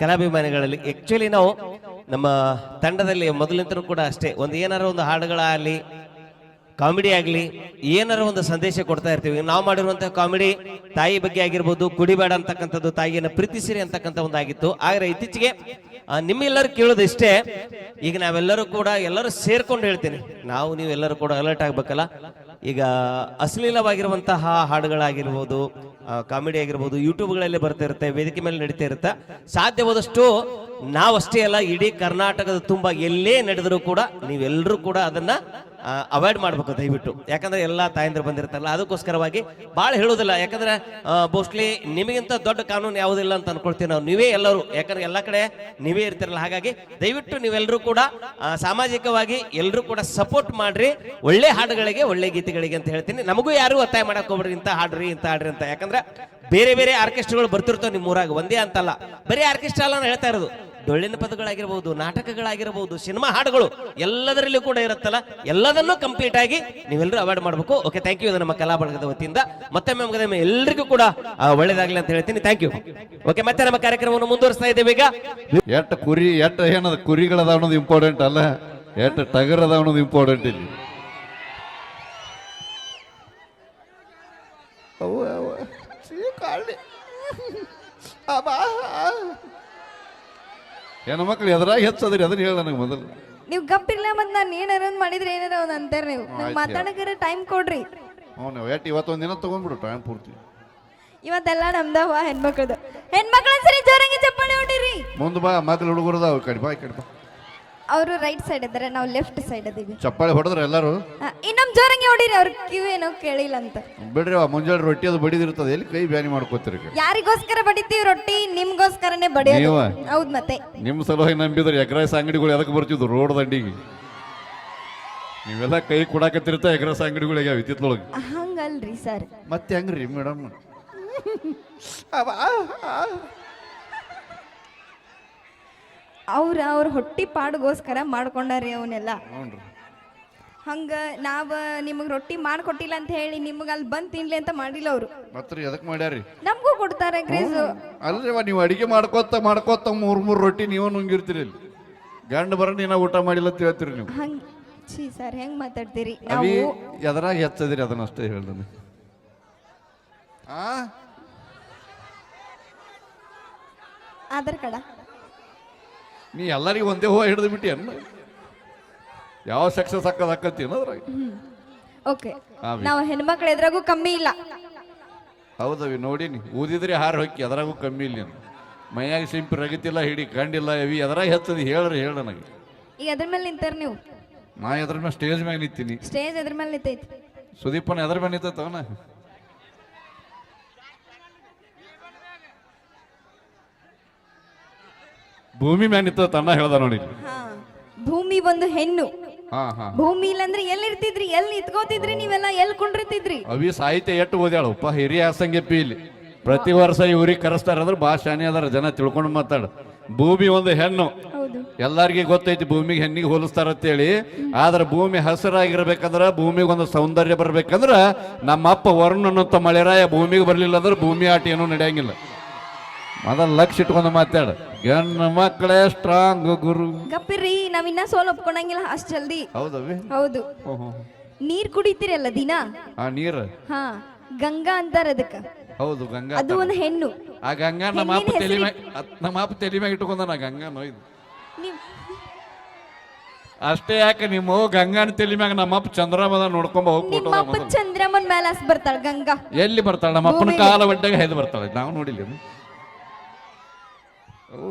ಕಲಾಭಿಮಾನಿಗಳಲ್ಲಿ actually ನಾವು ನಮ್ಮ ತಂಡದಲ್ಲಿ ಮೊದಲಿಂತರೂ ಕೂಡ ಅಷ್ಟೇ ಒಂದು ಏನಾರ ಒಂದು ಹಾಡುಗಳಾಗಲಿ ಕಾಮಿಡಿ ಆಗಲಿ ಏನಾರ ಒಂದು ಸಂದೇಶ ಕೊಡ್ತಾ ಇರ್ತೀವಿ. ನಾವು ಮಾಡಿರುವಂತಹ ಕಾಮಿಡಿ ತಾಯಿ ಬಗ್ಗೆ ಆಗಿರ್ಬೋದು, ಕುಡಿಬೇಡ ಅಂತಕ್ಕಂಥದ್ದು, ತಾಯಿಯನ್ನು ಪ್ರೀತಿಸಿರಿ ಅಂತಕ್ಕಂಥ ಒಂದಾಗಿತ್ತು. ಆದರೆ ಇತ್ತೀಚೆಗೆ ನಿಮ್ಮೆಲ್ಲರೂ ಕೇಳೋದು ಇಷ್ಟೇ, ಈಗ ನಾವೆಲ್ಲರೂ ಕೂಡ ಎಲ್ಲರೂ ಸೇರ್ಕೊಂಡು ಹೇಳ್ತೀನಿ, ನಾವು ನೀವೆಲ್ಲರೂ ಕೂಡ ಅಲರ್ಟ್ ಆಗ್ಬೇಕಲ್ಲ. ಈಗ ಅಶ್ಲೀಲವಾಗಿರುವಂತಹ ಹಾಡುಗಳಾಗಿರ್ಬೋದು, ಕಾಮಿಡಿ ಆಗಿರ್ಬೋದು, ಯೂಟ್ಯೂಬ್ಗಳಲ್ಲಿ ಬರ್ತಾ ಇರುತ್ತೆ, ವೇದಿಕೆ ಮೇಲೆ ನಡೀತಾ ಇರುತ್ತೆ. ಸಾಧ್ಯವಾದಷ್ಟು ನಾವಷ್ಟೇ ಅಲ್ಲ, ಇಡೀ ಕರ್ನಾಟಕದ ತುಂಬ ಎಲ್ಲೇ ನಡೆದರೂ ಕೂಡ ನೀವೆಲ್ಲರೂ ಕೂಡ ಅದನ್ನ ಅವಾಯ್ಡ್ ಮಾಡ್ಬೇಕು ದಯವಿಟ್ಟು. ಯಾಕಂದ್ರೆ ಎಲ್ಲಾ ತಾಯಂದ್ರು ಬಂದಿರ್ತಾರಲ್ಲ, ಅದಕ್ಕೋಸ್ಕರವಾಗಿ ಭಾಳ ಹೇಳೋದಿಲ್ಲ. ಯಾಕಂದ್ರೆ ಮೋಸ್ಟ್ಲಿ ನಿಮಗಿಂತ ದೊಡ್ಡ ಕಾನೂನು ಯಾವುದಿಲ್ಲ ಅಂತ ಅನ್ಕೊಳ್ತೀವಿ ನಾವು. ನೀವೇ ಎಲ್ಲರೂ, ಯಾಕಂದ್ರೆ ಎಲ್ಲ ಕಡೆ ನೀವೇ ಇರ್ತಿರಲ್ಲ. ಹಾಗಾಗಿ ದಯವಿಟ್ಟು ನೀವೆಲ್ಲರೂ ಕೂಡ ಸಾಮಾಜಿಕವಾಗಿ ಎಲ್ಲರೂ ಕೂಡ ಸಪೋರ್ಟ್ ಮಾಡ್ರಿ ಒಳ್ಳೆ ಹಾಡುಗಳಿಗೆ, ಒಳ್ಳೆ ಗೀತೆಗಳಿಗೆ ಅಂತ ಹೇಳ್ತೀನಿ. ನಮಗೂ ಯಾರು ಒತ್ತಾಯ ಮಾಡಕ್ ಹೋಗ್ಬಿಡ್ರಿ ಇಂತ ಹಾಡ್ರಿ ಇಂತ ಹಾಡ್ರಿ ಅಂತ. ಯಾಕಂದ್ರೆ ಬೇರೆ ಬೇರೆ ಆರ್ಕೆಸ್ಟ್ರಾಗಳು ಬರ್ತಿರ್ತಾವ ನಿಮ್ಮ ಊರಾಗ, ಒಂದೇ ಅಂತಲ್ಲ, ಬರೀ ಆರ್ಕೆಸ್ಟ್ರಾ ಅಲ್ಲ ಹೇಳ್ತಾ ಇರೋದು. ಡೊಳ್ಳಿನ ಪದಗಳಾಗಿರ್ಬೋದು, ನಾಟಕಗಳಾಗಿರ್ಬೋದು, ಸಿನಿಮಾ ಹಾಡುಗಳು ಎಲ್ಲದರಲ್ಲೂ ಕೂಡ ಇರುತ್ತಲ್ಲ, ಎಲ್ಲದನ್ನೂ ಕಂಪ್ಲೀಟ್ ಆಗಿ ನೀವೆಲ್ಲರೂ ಅವಾಯ್ಡ್ ಮಾಡಬೇಕು. Okay, thank you. ನಮ್ಮ ಕಲಾ ಬಳಗದ ವತಿಯಿಂದ ಮತ್ತೊಮ್ಮೆ ಎಲ್ಲರಿಗೂ ಕೂಡ ಒಳ್ಳೇದಾಗ್ಲಿ ಅಂತ ಹೇಳ್ತೀನಿ. Thank you. ಓಕೆ, ಮತ್ತೆ ನಮ್ಮ ಕಾರ್ಯಕ್ರಮವನ್ನು ಮುಂದುವರಿಸ್ತಾ ಇದ್ದೇವೆ. ಈಗ ಎಟ್ಟು ಕುರಿ ಎಟ್ಟು ಏನದ ಕುರಿಗಳದ ಅನ್ನೋದು ಇಂಪಾರ್ಟೆಂಟ್ ಅಲ್ಲ, ಎಟ್ಟು ಟಗರದ ಅನ್ನೋದು ಇಂಪಾರ್ಟೆಂಟ್ ಇಲ್ಲಿ. ಹೆಣ್ಣು ಮಕ್ಳು ಎದ್ರಾಗ ಹೆಚ್ಚದ್ರಿ, ಅದನ್ನ ಹೇಳ ನನಗೆ ಮೊದಲು. ನೀವು ಗಪ್ಪಿರ್ಲ ಮತ್ ನಾನು ಏನಾರ ಒಂದ್ ಮಾಡಿದ್ರೆ ಏನಾರ ಒಂದ್ ಅಂತಾರ. ನೀವು ಮಾತಾಡಕ್ಕಾರ ಟೈಮ್ ಕೊಡ್ರಿ. ಹ್ಞೂ, ಎಟ್ಟು ಇವತ್ತೊಂದು ದಿನ ತಗೊಂಡ್ಬಿಡು ಟೈಮ್ ಪೂರ್ತಿ. ಇವತ್ತೆಲ್ಲ ನಮ್ದವ ಹೆಣ್ಮಕ್ಳದು. ಹೆಣ್ಮಕ್ಳ ಸರಿ ಜೋರಂಗಿ ಚಪ್ಪಾಳೆ ಹೊಡಿರಿ. ಮುಂದೆ ಬಾ, ಮಕ್ಳು ಹುಡುಗರದ ಕಡಿಬಾ ಕಡಿಬಾ. ಅವರು ರೈಟ್ ಸೈಡ್ ಇದ್ದಾರೆ, ನಾವು ಲೆಫ್ಟ್ ಸೈಡ್ ಅದೀವಿ. ಚಪ್ಪಾಳೆ ಹೊಡೆದ್ರ ಎಲ್ಲರೂ. ಇನ್ನೊಮ್ ಜೋರಂಗಿ ಹೊಡಿರಿ, ಅವ್ರ ಕಿವೇನೋ ಕೇಳಿಲ್ಲ ಅಂತ. ಬಿಡ್ರಿ, ಮುಂಜಾನೆ ರೊಟ್ಟಿ ಅದು ಬಡಿದಿರ್ತದೆ, ಎಲ್ಲಿ ಕೈ ಬ್ಯಾನಿ ಮಾಡ್ಕೋತೀರಿ. ಯಾರಿಗೋಸ್ಕರ ಬಡಿತೀವಿ ರೊಟ್ಟಿ? ನಿಮ್ಗೋಸ್ಕರನೇ ಬಡಿಯೋದು. ಹೌದ್, ಮತ್ತೆ ನಿಮ್ಮ ಸಲುವಾಗಿ ನಂಬಿದ್ರೆ ಎಗ್ರೈಸ್ ಅಂಗಡಿಗಳು ಎದಕ್ಕೆ ಬರ್ತಿದ್ವು ರೋಡ್ ದಂಡಿಗೆ? ನೀವೆಲ್ಲ ಕೈ ಕೊಡಾಕತ್ತಿರ್ತ ಎಗ್ರೈಸ್ ಅಂಗಡಿಗಳಿಗೆ ವಿದ್ಯುತ್ನೊಳಗೆ. ಹಂಗಲ್ರಿ ಸರ್. ಮತ್ತೆ ಹೆಂಗ್ರಿ ಮೇಡಮ್? ಅವ್ರ ಹೊಟ್ಟಿ ಪಾಡ್ಗೋಸ್ಕರ ಮಾಡ್ಕೊಂಡಾರಿ ಅವನ್ನೆಲ್ಲ. ಹಂಗ ನಾವ ನಿಮಗ್ ರೊಟ್ಟಿ ಮಾಡ್ಕೊಟ್ಟಿಲ್ಲ ಅಂತ ಹೇಳಿ ನಿಮಗ ಅಲ್ಲಿ ಬಂದ್ ತಿನ್ಲಿ ಅಂತ ಮಾಡಿಲ್ಲ ಅವ್ರು. ಮತ್ರಿ ಎದಕ್ ಮಾಡ್ಯಾರಿ? ನಮಗೂ ಕೊಡ್ತಾರೆ ಗ್ರೀಸ್. ಅಲ್ರಿ, ನೀವು ಅಡಿಗೆ ಮಾಡ್ಕೋತ ಮೂರ್ ರೊಟ್ಟಿ ನೀವು ನುಂಗಿರ್ತೀರಿ. ಇಲ್ಲಿ ಗಂಡ ಬರ ನೀನ ಊಟ ಮಾಡಿಲ್ಲ ಅಂತ ಹೇಳ್ತೀರಿ ನೀವು. ಹಂಗ ಛೀ ಸರ್, ಹೆಂಗ್ ಮಾತಾಡ್ತೀರಿ? ನಾವು ಎದರಾಗ ಹೆಚ್ಚದಿರಿ ಅದನ್ನಷ್ಟೇ ಹೇಳ್ದಾನೆ. ಆಧಾರ್ ಕಾರ್ಡ ನೀ ಎಲ್ಲರಿಗೂ ಒಂದೇ ಹೂವು ಹಿಡಿದು ಬಿಟ್ಟಿ ಅನ್ನ. ಯಾವ ಸಕ್ಸಸ್ ಹಾಕತಿ ಅನ್ನೋದ್ರಾಗ. ಓಕೆ, ನಾವು ಹೆಣ್ಮಕ್ಳು ಎದ್ರಾಗೂ ಕಮ್ಮಿ ಇಲ್ಲ. ಹೌದವಿ, ನೋಡಿನಿ ಊದಿದ್ರಿ ಹಾರ ಹೊಕ್ಕಿ, ಅದ್ರಾಗೂ ಕಮ್ಮಿ ಇಲ್ಲ. ಮೈಯಾಗ ಸಿಂಪಿ ರಗತಿಲ್ಲ, ಹಿಡಿ ಕಂಡಿಲ್ಲ, ಎವಿ ಎದ್ರಾಗ ಹೆಚ್ಚದಿ ಹೇಳ್ರಿ ಹೇಳ ನನಗೆ. ಈಗ ಅದ್ರ ಮೇಲೆ ನಿಂತಾರ ನೀವು? ನಾ ಎದ್ರ ಮೇಲೆ ಸ್ಟೇಜ್ ಮ್ಯಾಗ ನಿಂತೀನಿ. ಸ್ಟೇಜ್ ಎದ್ರ ಮೇಲೆ ನಿಂತೈತಿ? ಸುದೀಪನ ಎದ್ರ ಮೇಲೆ ನಿಂತವನ? ಭೂಮಿ ಮ್ಯಾಗ ನಿಂತ ತನ್ನ ಹೇಳ್ದ ನೋಡಿ. ಭೂಮಿ ಒಂದು ಹೆಣ್ಣು. ಭೂಮಿ ಇಲ್ಲಂದ್ರೆ ಎಲ್ಲಿ ಇರ್ತಿದ್ರಿ? ಎಲ್ಲಿ ನಿಂತ್ಕೋತಿದ್ರಿ ನೀವೆಲ್ಲ? ಎಲ್ಲಿ ಕುಂಡಿರ್ತಿದ್ರಿ? ಅವಿ ಸಾಹಿತ್ಯ ಎಟ್ಟು ಓದ್ಯಾಳಪ್ಪ, ಹಿರಿಯ ಆಸಂಗೆಪ್ಪಿ. ಇಲ್ಲಿ ಪ್ರತಿ ವರ್ಷ ಇವ್ರಿಗೆ ಕರೆಸ್ತಾರಂದ್ರೆ ಭಾಳ ಶಾನೆ ಅದಾರ ಜನ, ತಿಳ್ಕೊಂಡು ಮಾತಾಡ. ಭೂಮಿ ಒಂದು ಹೆಣ್ಣು, ಎಲ್ಲಾರ್ಗಿ ಗೊತ್ತೈತಿ ಭೂಮಿಗೆ ಹೆಣ್ಣಿಗೆ ಹೋಲಿಸ್ತಾರಂತೇಳಿ. ಆದ್ರೆ ಭೂಮಿ ಹಸಿರಾಗಿರ್ಬೇಕಂದ್ರ, ಭೂಮಿಗೆ ಒಂದು ಸೌಂದರ್ಯ ಬರ್ಬೇಕಂದ್ರ, ನಮ್ಮ ಅಪ್ಪ ವರುಣ ಅನ್ನೋಂಥ ಮಳೆರಾಯ ಭೂಮಿಗೆ ಬರ್ಲಿಲ್ಲ ಅಂದ್ರೆ ಭೂಮಿ ಆಟ ಏನೂ ನಡೆಯಂಗಿಲ್ಲ. ಮೊದಲ ಲಕ್ಷ ಇಟ್ಕೊಂಡು ಮಾತಾಡ. ಗಂಡ ಮಕ್ಕಳೇ ಸ್ಟ್ರಾಂಗ್ ಗುರು. ಗಪ್ಪಿರ್ರಿ, ನಾವಿನ್ನ ಸೋಲ್ ಒಪ್ಕೊಂಡಂಗಿಲ್ಲ ಅಷ್ಟ್ ಜಲ್ದಿ. ಹೌದವಿ? ಹೌದು. ನೀರ್ ಕುಡಿತೀರಲ್ಲ ದಿನ? ನೀರ್ ಗಂಗಾ ಅಂತಾರ ಅದಕ್ಕ. ಹೌದು, ಗಂಗಾ. ಅದು ಒಂದು ಹೆಣ್ಣು. ಆ ಗಂಗಾ ನಮ್ಮ ಅಪ್ಪ ತಲೆ ಮ್ಯಾಗ ಇಟ್ಕೊಂಡ ನಾ ಗಂಗಾ ನೋಯ್ದು. ಅಷ್ಟೇ ಯಾಕೆ ನಿಮ್ಮ ಗಂಗಾನ ತಲೆ ಮ್ಯಾಗ ನಮ್ಮಪ್ಪ ಚಂದ್ರಮದ ನೋಡ್ಕೊಂಬ ಹೋಗ್ಬಿಟ್ಟು ಚಂದ್ರಮನ್ ಮೇಲೆ ಹಸ್ ಬರ್ತಾಳ ಗಂಗಾ. ಎಲ್ಲಿ ಬರ್ತಾಳ? ನಮ್ಮ ಅಪ್ಪನ ಕಾಲ ಒಡ್ಡಾಗ ಹೆದ್ ಬರ್ತಾಳೆ, ನಾವು ನೋಡಿಲ್ಲ.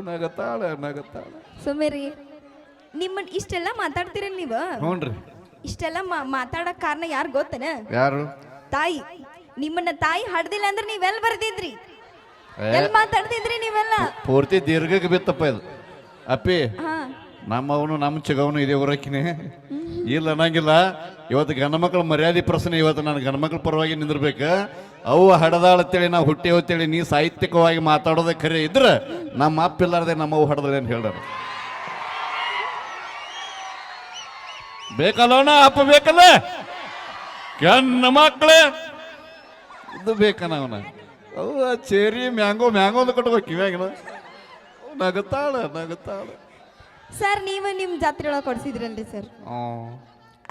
ನಗತಾಳ ನಗತಾಳ. ಸುಮೇರಿ, ನಿಮ್ಮನ್ ಇಷ್ಟೆಲ್ಲ ಮಾತಾಡ್ತೀರಲ್ಲ ನೀವು? ಹ್ಞೂನ್ರಿ. ಇಷ್ಟೆಲ್ಲ ಮಾತಾಡಕ್ ಕಾರಣ ಯಾರು ಗೊತ್ತನ? ಯಾರು? ತಾಯಿ. ನಿಮ್ಮನ್ನ ತಾಯಿ ಹಡ್ದಿಲ್ಲ ಅಂದ್ರೆ ನೀವೆಲ್ಲ ಬರ್ದಿದ್ರಿ? ಎಲ್ಲಿ ಮಾತಾಡ್ತಿದ್ರಿ ನೀವೆಲ್ಲ? ಪೂರ್ತಿ ದೀರ್ಘಕ್ಕೆ ಬಿತ್ತಪ್ಪ ಇದು. ಅಪ್ಪಿ, ನಮ್ಮವನು ನಮ್ಮ ಚಿಗವನು ಇದೆ ಊರಕ್ಕಿನೇ ಇಲ್ಲ ಅನ್ನಂಗಿಲ್ಲ. ಇವತ್ತು ಗಂಡ್ಮಕ್ಳ ಮರ್ಯಾದೆ ಪ್ರಶ್ನೆ. ಇವತ್ತು ನಾನು ಗಂಡ್ಮಕ್ಳ ಪರವಾಗಿ ನಿಂದಿರ್ಬೇಕ. ಅವು ಹಡದಾಳತ್ತೇಳಿ ನಾವು ಹುಟ್ಟಿ ಹೋಗ್ತೇಳಿ ನೀ ಸಾಹಿತ್ಯಿಕವಾಗಿ ಮಾತಾಡೋದೇ ಖರೆ ಇದ್ರ, ನಮ್ಮ ಅಪ್ಪ ಇಲ್ಲಾರ್ದೆ ನಮ್ಮವು ಹಡದಳೆ ಅಂತ ಹೇಳ್ದಾರ. ಬೇಕಲ್ಲೋಣ ಅಪ್ಪ, ಬೇಕಲ್ಲ ಗಂಡ ಮಕ್ಳೇ ಇದು ಬೇಕನ ಅವನ. ಅವು ಚೇರಿ ಮ್ಯಾಂಗೋ ಮ್ಯಾಂಗೋ ಒಂದು ಕಟ್ಬೇಕು ಕಿವ್ಯಾಗಿನ. ನಗತಾಳ ನಗತಾಳ. ಸರ್ ನೀವು ನಿಮ್ಮ ಜಾತ್ರೆ ಒಳಗೆ ಕೊಡ್ಸಿದ್ರಲ್ರಿ ಸರ್,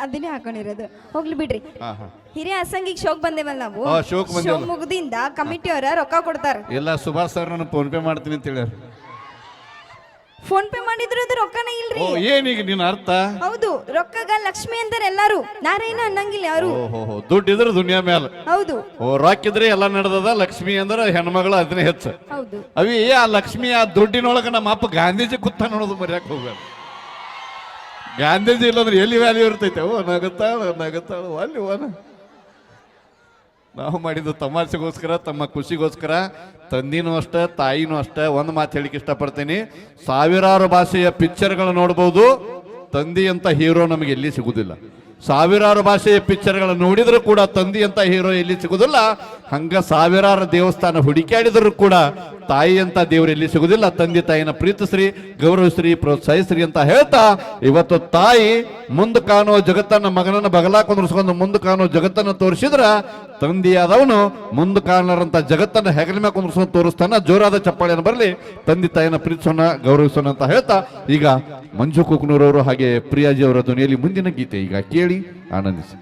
ಅದನ್ನೇ ಹಾಕೊಂಡಿರೋದು. ಹೋಗ್ಲಿ ಬಿಡ್ರಿ. ಹಿರಿಯ ಅಸಂಗಿಗೆ ಶೋಕ್ ಬಂದೇವಲ್ಲ ನಾವು. ಶೋಕ್ ಬಂದೇವಲ್ಲ. ಶೋ ಮುಗ್ದಿಂದ ಕಮಿಟಿಯವರ ರೊಕ್ಕ ಕೊಡ್ತಾರ. ಎಲ್ಲ ಸುಭಾಷ್ ಸರ್ ನಾನು ಫೋನ್ ಪೇ ಮಾಡ್ತೀನಿ ಅಂತ ಹೇಳ್ಯಾರ. ಫೋನ್ ಪೇ ಮಾಡಿದ್ರು ಅದು ರೊಕ್ಕನೇ ಇಲ್ರಿ. ಏನೀಗ ನಿನ್ನ ಅರ್ಥ? ಹೌದು, ರೊಕ್ಕಗ ಲಕ್ಷ್ಮಿ ಅಂತಾರೆ ಎಲ್ಲಾರು, ನಾರೇನ ಅನ್ನಂಗಿಲ್ಲ ಯಾರು. ಓಹೋ, ದುಡ್ಡಿದ್ರೆ ದುನಿಯಾ ಮೇಲೆ. ಹೌದು ರೊಕ್ಕಿದ್ರೆ ಎಲ್ಲ ನಡೆದದ. ಲಕ್ಷ್ಮಿ ಅಂದ್ರೆ ಹೆಣ್ಮಗಳು ಅದನ್ನೇ ಹೆಚ್ಚು. ಹೌದು. ಅವಿ ಆ ಲಕ್ಷ್ಮಿ ಆ ದುಡ್ಡಿನೊಳಗ ನಮ್ಮ ಅಪ್ಪ ಗಾಂಧೀಜಿ ಕೂತ ನೋಡೋದು ಮರ್ಯಾಕ ಹೋಗ್ಬೇಡ. ಗಾಂಧೀಜಿ ಇಲ್ಲಂದ್ರೆ ಎಲ್ಲಿ ವ್ಯಾಲ್ಯೂ ಇರ್ತೈತೆ. ನಗತಾಳ ಅಲ್ಲಿ ಓನ. ನಾವು ಮಾಡಿದ್ದು ತಮಾಷೆಗೋಸ್ಕರ, ತಮ್ಮ ಖುಷಿಗೋಸ್ಕರ. ತಂದಿನೂ ಅಷ್ಟ, ತಾಯಿನೂ ಅಷ್ಟ. ಒಂದು ಮಾತು ಹೇಳಿಕ್ಕೆ ಇಷ್ಟಪಡ್ತೀನಿ, ಸಾವಿರಾರು ಭಾಷೆಯ ಪಿಕ್ಚರ್ಗಳು ನೋಡ್ಬೋದು, ತಂದಿ ಅಂತ ಹೀರೋ ನಮಗೆ ಎಲ್ಲಿ ಸಿಗುದಿಲ್ಲ. ಸಾವಿರಾರು ಭಾಷೆಯ ಪಿಕ್ಚರ್ಗಳು ನೋಡಿದ್ರು ಕೂಡ ತಂದಿ ಅಂತ ಹೀರೋ ಎಲ್ಲಿ ಸಿಗುದಿಲ್ಲ. ಹಂಗ ಸಾವಿರಾರು ದೇವಸ್ಥಾನ ಹುಡುಕಾಡಿದ್ರು ಕೂಡ ತಾಯಿ ಅಂತ ದೇವ್ರು ಎಲ್ಲಿ ಸಿಗುದಿಲ್ಲ. ತಂದೆ ತಾಯಿನ ಪ್ರೀತಿಸ್ರಿ, ಗೌರವಿಸ್ರಿ, ಪ್ರೋತ್ಸಾಹಿಸ್ರಿ ಅಂತ ಹೇಳ್ತಾ, ಇವತ್ತು ತಾಯಿ ಮುಂದೆ ಕಾಣುವ ಜಗತ್ತನ್ನ ಮಗನನ್ನ ಬಗಲಾ ಕುಂದ್ರಿಸ್ಕೊಂಡು ಮುಂದೆ ಕಾಣುವ ಜಗತ್ತನ್ನ ತೋರಿಸಿದ್ರ, ತಂದೆಯಾದವನು ಮುಂದೆ ಕಾಣರಂತ ಜಗತ್ತನ್ನ ಹೆಗಲ ಮೇಲೆ ಕುಂದ್ರಿಸ್ಕೊಂಡು ತೋರಿಸ್ತಾನ. ಜೋರಾದ ಚಪ್ಪಾಳೆಯನ್ನು ಬರಲಿ. ತಂದೆ ತಾಯಿನ ಪ್ರೀತಿಸೋಣ, ಗೌರವಿಸೋಣ ಅಂತ ಹೇಳ್ತಾ, ಈಗ ಮಂಜು ಕುಕ್ನೂರವರು ಹಾಗೆ ಪ್ರಿಯಾಜಿ ಅವರ ಧ್ವನಿಯಲ್ಲಿ ಮುಂದಿನ ಗೀತೆ ಈಗ ಕೇಳಿ ಆನಂದಿಸಿ.